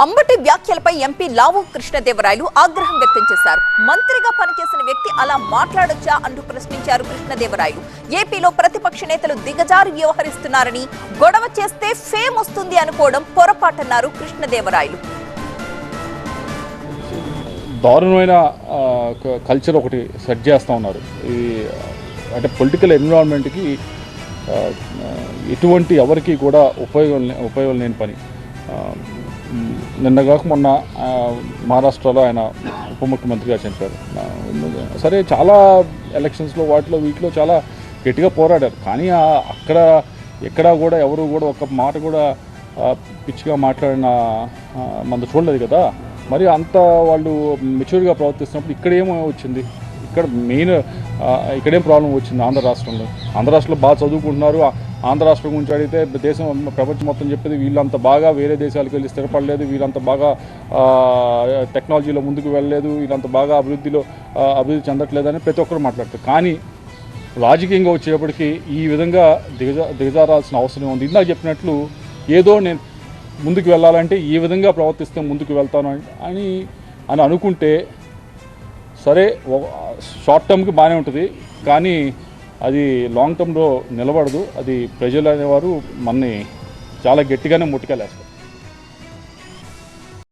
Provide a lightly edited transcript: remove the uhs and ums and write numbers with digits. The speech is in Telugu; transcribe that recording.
అంబటి వ్యాఖ్యలపై ఎంపీ లావు కృష్ణదేవరాయలు ఆగ్రహం వ్యక్తం చేశారు. మంత్రిగా పనిచేసిన వ్యక్తి అలా మాట్లాడొచ్చా అంటూ ప్రశ్నించారు కృష్ణదేవరాయలు. ఏపీలో ప్రతిపక్ష నేతలు దిగజారి వ్యవహరిస్తున్నారని, గొడవ చేస్తే ఫేమ్ వస్తుంది అనుకోవడం పొరపాటన్నారు కృష్ణదేవరాయలు. దారుణమైన కల్చర్ ఒకటి సెట్ చేస్తూ ఉన్నారు. ఈ అంటే పొలిటికల్ ఎన్విరాన్మెంట్కి ఎటువంటి ఎవరికి కూడా ఉపయోగం లేని పని. నిన్నగాక మొన్న మహారాష్ట్రలో ఆయన ఉప ముఖ్యమంత్రిగా చనిపోయారు. సరే, చాలా ఎలక్షన్స్లో వీటిలో చాలా గట్టిగా పోరాడారు. కానీ అక్కడ ఎక్కడా కూడా ఎవరు కూడా ఒక మాట కూడా పిచ్చిగా మాట్లాడిన మనం చూడలేదు కదా. మరి అంత వాళ్ళు మెచ్యూర్గా ప్రవర్తిస్తున్నప్పుడు ఇక్కడేమో వచ్చింది, ఇక్కడేం ప్రాబ్లం వచ్చింది? ఆంధ్ర రాష్ట్రంలో బాగా చదువుకుంటున్నారు. ఆంధ్ర రాష్ట్రం గురించి అడిగితే ప్రపంచం మొత్తం చెప్పేది వీళ్ళంత బాగా వేరే దేశాలకు వెళ్ళి స్థిరపడలేదు, వీళ్ళంత బాగా టెక్నాలజీలో ముందుకు వెళ్ళలేదు, వీళ్ళంత బాగా అభివృద్ధి చెందట్లేదని ప్రతి ఒక్కరు మాట్లాడతారు. కానీ రాజకీయంగా వచ్చేటప్పటికి ఈ విధంగా దిగజారాల్సిన అవసరం ఉంది. ఇందాక చెప్పినట్లు ఏదో నేను ముందుకు వెళ్ళాలంటే ఈ విధంగా ప్రవర్తిస్తే ముందుకు వెళ్తాను అని అనుకుంటే సరే, షార్ట్ టర్మ్కి బాగానే ఉంటుంది, కానీ అది లాంగ్ టర్మ్లో నిలబడదు. అది ప్రజలు అనేవారు మనని చాలా గట్టిగానే ముట్టుకెళ్ళేస్తారు.